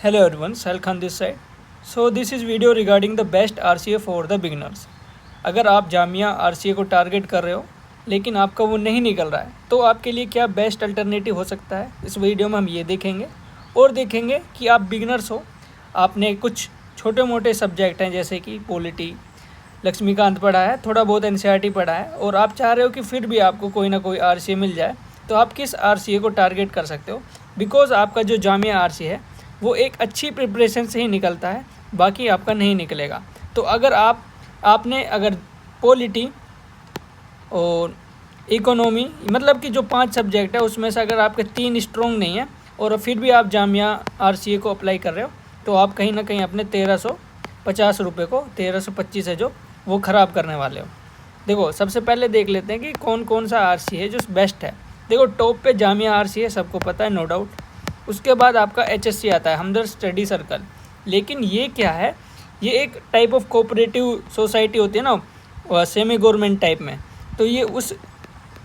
Hello everyone, Sal Khan this side. So this is video regarding the best RCA for the beginners. अगर आप Jamia RCA को target कर रहे हो लेकिन आपका वो नहीं निकल रहा है तो आपके लिए क्या बेस्ट अल्टरनेटिव हो सकता है, इस वीडियो में हम ये देखेंगे और देखेंगे कि आप बिगिनर्स हो, आपने कुछ छोटे मोटे सब्जेक्ट हैं जैसे कि पॉलिटी, लक्ष्मीकांत पढ़ा है, थोड़ा बहुत NCERT पढ़ा है और आप चाह रहे हो कि फिर भी आपको कोई ना कोई RCA मिल जाए, तो आप किस RCA को टारगेट कर सकते हो। बिकॉज आपका जो जामिया RCA है वो एक अच्छी प्रिपरेशन से ही निकलता है, बाकी आपका नहीं निकलेगा। तो अगर आपने पॉलिटी और इकोनॉमी मतलब कि जो 5 सब्जेक्ट है उसमें से अगर आपके 3 स्ट्रॉन्ग नहीं है और फिर भी आप जामिया RCA को अप्लाई कर रहे हो तो आप कहीं ना कहीं अपने 1350 रुपये को 1325 है जो वो ख़राब करने वाले हो। देखो सबसे पहले देख लेते हैं कि कौन कौन सा RCA है जो बेस्ट है। देखो टॉप पे जामिया RCA सबको पता है, नो डाउट। उसके बाद आपका HSC आता है, हमदर्द स्टडी सर्कल। लेकिन ये क्या है, ये एक टाइप ऑफ कोऑपरेटिव सोसाइटी होती है ना, सेमी गवर्नमेंट टाइप में, तो ये उस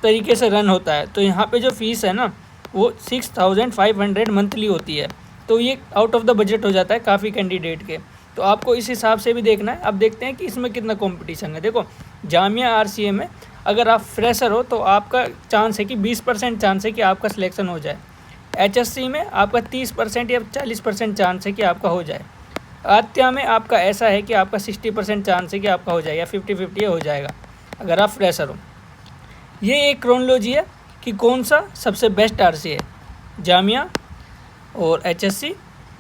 तरीके से रन होता है। तो यहाँ पे जो फ़ीस है ना वो 6500 मंथली होती है, तो ये आउट ऑफ द बजट हो जाता है काफ़ी कैंडिडेट के। तो आपको इस हिसाब से भी देखना है। अब देखते हैं कि इसमें कितना कंपटीशन है। देखो जामिया RCA में अगर आप फ्रेशर हो तो आपका चांस है कि 20% चांस है कि आपका सिलेक्शन हो जाए। HSC में आपका 30% या 40% चांस है कि आपका हो जाए। आत्या में आपका ऐसा है कि आपका 60% चांस है कि आपका हो जाए या 50-50 हो जाएगा अगर आप फ्रेशर हो। ये एक क्रोनोलॉजी है कि कौन सा सबसे बेस्ट RCA है, जामिया और HSC,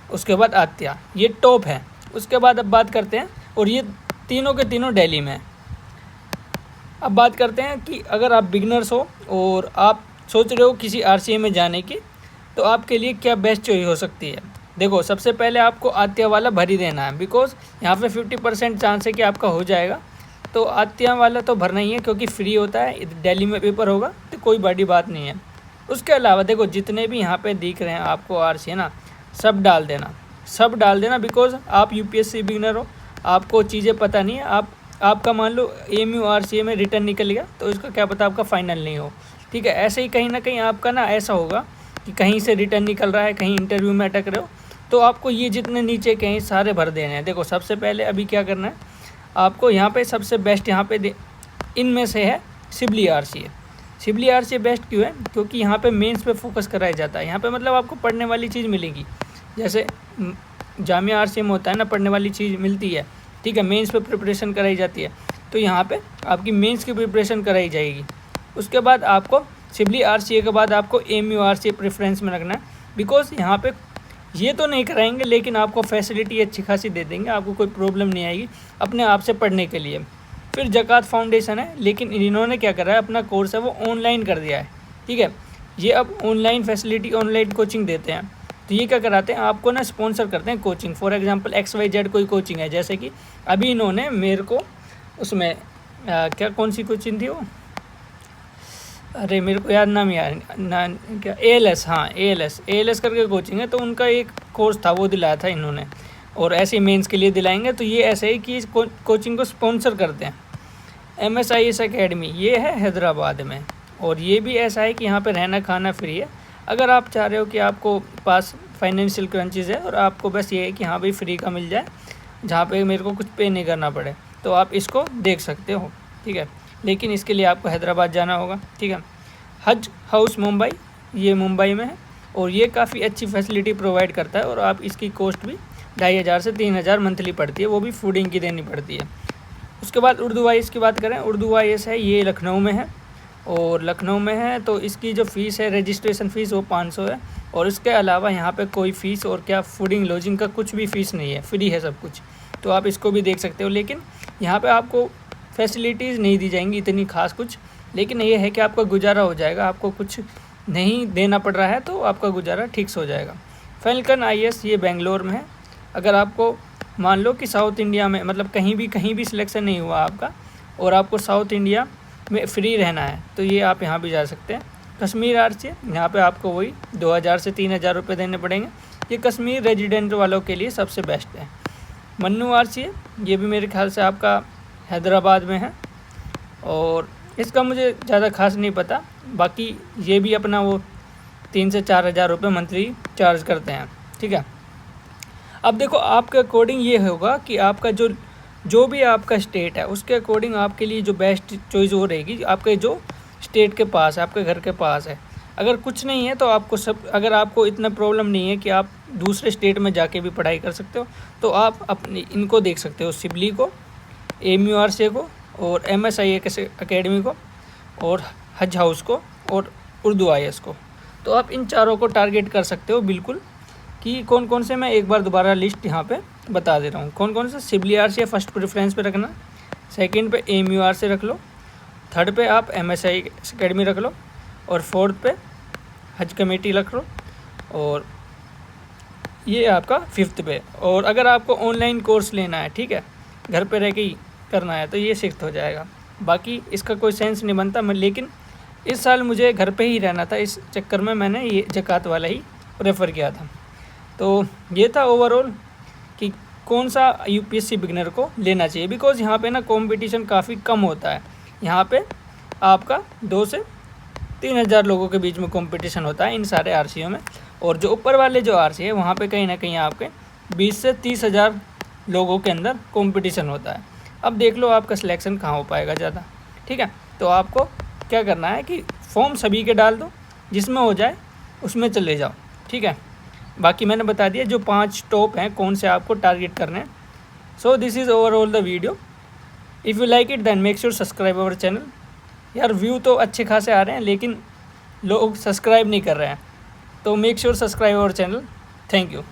उसके बाद आत्या, ये टॉप है। उसके बाद अब बात करते हैं, और ये तीनों के तीनों दिल्ली में है। अब बात करते हैं कि अगर आप बिगनर्स हो और आप सोच रहे हो किसी RCA में जाने की, तो आपके लिए क्या बेस्ट चॉइस हो सकती है। देखो सबसे पहले आपको आत्या वाला भर ही देना है, बिकॉज यहाँ पे 50% चांस है कि आपका हो जाएगा। तो आत्या वाला तो भरना ही है क्योंकि फ्री होता है, दिल्ली में पेपर होगा तो कोई बड़ी बात नहीं है। उसके अलावा देखो जितने भी यहाँ पे दिख रहे हैं आपको RCA ना, सब डाल देना, बिकॉज आप UPSC बिगिनर हो, आपको चीज़ें पता नहीं है। आपका मान लो AMU RCA में रिटर्न निकल गया तो इसका क्या पता आपका फाइनल नहीं हो, ठीक है। ऐसे ही कहीं ना कहीं आपका ना ऐसा होगा कि कहीं से रिटर्न निकल रहा है, कहीं इंटरव्यू में अटक रहे हो, तो आपको ये जितने नीचे कहीं सारे भर देने हैं। देखो सबसे पहले अभी क्या करना है आपको, यहाँ पे सबसे बेस्ट यहाँ पे इनमें से है सिबली RCA बेस्ट क्यों है, क्योंकि यहाँ पे मेंस पे फोकस कराया जाता है। यहाँ पे मतलब आपको पढ़ने वाली चीज़ मिलेगी, जैसे जामिया RCA में होता है ना, पढ़ने वाली चीज़ मिलती है, ठीक है। मेंस पे प्रिपरेशन कराई जाती है, तो यहाँ पे आपकी मेंस की प्रिपरेशन कराई जाएगी। उसके बाद आपको सिबली RCA के बाद आपको AMU RCA प्रेफरेंस में रखना है, बिकॉज यहाँ पे ये तो नहीं कराएंगे लेकिन आपको फैसिलिटी अच्छी खासी दे देंगे, आपको कोई प्रॉब्लम नहीं आएगी अपने आप से पढ़ने के लिए। फिर ज़कात फाउंडेशन है, लेकिन इन्होंने क्या करा है, अपना कोर्स है वो ऑनलाइन कर दिया है, ठीक है। ये अब ऑनलाइन फैसिलिटी, ऑनलाइन कोचिंग देते हैं। तो ये क्या कराते हैं, आपको ना स्पॉन्सर करते हैं कोचिंग। फॉर एग्जांपल XYZ कोई कोचिंग है, जैसे कि अभी इन्होंने मेरे को उसमें क्या कौन सी कोचिंग थी वो, अरे मेरे को याद नाम यार ना, क्या ALS, हाँ ALS करके कोचिंग है, तो उनका एक कोर्स था वो दिलाया था इन्होंने, और ऐसे मेंस के लिए दिलाएंगे। तो ये ऐसे ही कि इस कोचिंग को स्पॉन्सर करते हैं। MSIS अकेडमी ये है हैदराबाद में, और ये भी ऐसा है कि यहाँ पे रहना खाना फ्री है। अगर आप चाह रहे हो कि आपको पास फाइनेंशियल क्रंचेस है और आपको बस ये है कि हाँ भाई फ्री का मिल जाए, जहाँ पे मेरे को कुछ पे नहीं करना पड़े, तो आप इसको देख सकते हो, ठीक है। लेकिन इसके लिए आपको हैदराबाद जाना होगा, ठीक है। हज हाउस मुंबई, ये मुंबई में है, और ये काफ़ी अच्छी फैसिलिटी प्रोवाइड करता है, और आप इसकी कॉस्ट भी 2500 से 3000 मंथली पड़ती है, वो भी फूडिंग की देनी पड़ती है। उसके बाद उर्दू की बात करें, उर्दू है, ये लखनऊ में है, और लखनऊ में है तो इसकी जो फ़ीस है, रजिस्ट्रेशन फ़ीस वो 500 है, और इसके अलावा यहाँ पे कोई फ़ीस और क्या फूडिंग लॉजिंग का कुछ भी फ़ीस नहीं है, फ्री है सब कुछ। तो आप इसको भी देख सकते हो। लेकिन यहाँ पे आपको फैसिलिटीज़ नहीं दी जाएंगी इतनी खास कुछ, लेकिन ये है कि आपका गुजारा हो जाएगा, आपको कुछ नहीं देना पड़ रहा है तो आपका गुजारा ठीक से हो जाएगा। फैल्कन IAS ये बेंगलोर में है। अगर आपको मान लो कि साउथ इंडिया में मतलब कहीं भी सिलेक्शन नहीं हुआ आपका, और आपको साउथ इंडिया में फ्री रहना है, तो ये आप यहाँ भी जा सकते हैं। कश्मीर RCA, यहाँ पे आपको वही 2000 से 3000 रुपये देने पड़ेंगे। ये कश्मीर रेजिडेंट वालों के लिए सबसे बेस्ट है। मन्नू RCA, ये भी मेरे ख्याल से आपका हैदराबाद में है, और इसका मुझे ज़्यादा खास नहीं पता, बाकी ये भी अपना वो 3 से 4 हज़ार रुपये मंथली चार्ज करते हैं, ठीक है। अब देखो आपके अकॉर्डिंग ये होगा कि आपका जो भी आपका स्टेट है उसके अकॉर्डिंग आपके लिए जो बेस्ट चॉइस वो रहेगी आपके जो स्टेट के पास है, आपके घर के पास है। अगर कुछ नहीं है तो अगर आपको इतना प्रॉब्लम नहीं है कि आप दूसरे स्टेट में जाके भी पढ़ाई कर सकते हो, तो आप अपनी इनको देख सकते हो, सिबली को, AMURCA को और MSIA अकेडमी को और हज हाउस को और उर्दू IAS को। तो आप इन चारों को टारगेट कर सकते हो बिल्कुल, कि कौन कौन से, मैं एक बार दोबारा लिस्ट यहाँ पे बता दे रहा हूँ। कौन कौन से सिबली RCA फर्स्ट प्रेफरेंस पे रखना, सेकंड पे AMURCA रख लो, थर्ड पे आप MSI अकेडमी रख लो और फोर्थ पे हज कमेटी रख लो और ये आपका फिफ्थ पे। और अगर आपको ऑनलाइन कोर्स लेना है, ठीक है, घर पे रह के ही करना है, तो ये सिक्स्थ हो जाएगा। बाकी इसका कोई सेंस नहीं बनता। लेकिन इस साल मुझे घर पे ही रहना था, इस चक्कर में मैंने ये ज़कात वाला ही रेफ़र किया था। तो ये था ओवरऑल कि कौन सा UPSC बिगनर को लेना चाहिए, बिकॉज़ यहाँ पे ना कंपटीशन काफ़ी कम होता है। यहाँ पे आपका 2 से 3 हज़ार लोगों के बीच में कंपटीशन होता है इन सारे RCA में, और जो ऊपर वाले जो RCA है वहाँ पे कहीं ना कहीं आपके 20 से 30 हज़ार लोगों के अंदर कंपटीशन होता है। अब देख लो आपका सिलेक्शन कहाँ हो पाएगा ज़्यादा, ठीक है। तो आपको क्या करना है कि फॉर्म सभी के डाल दो, जिसमें हो जाए उसमें चले जाओ, ठीक है। बाकी मैंने बता दिया जो 5 टॉप हैं कौन से आपको टारगेट करने हैं। So this is overall the video. If you like it then make sure subscribe our channel. यार व्यू तो अच्छे खासे आ रहे हैं लेकिन लोग सब्सक्राइब नहीं कर रहे हैं, तो make sure subscribe our channel. Thank you.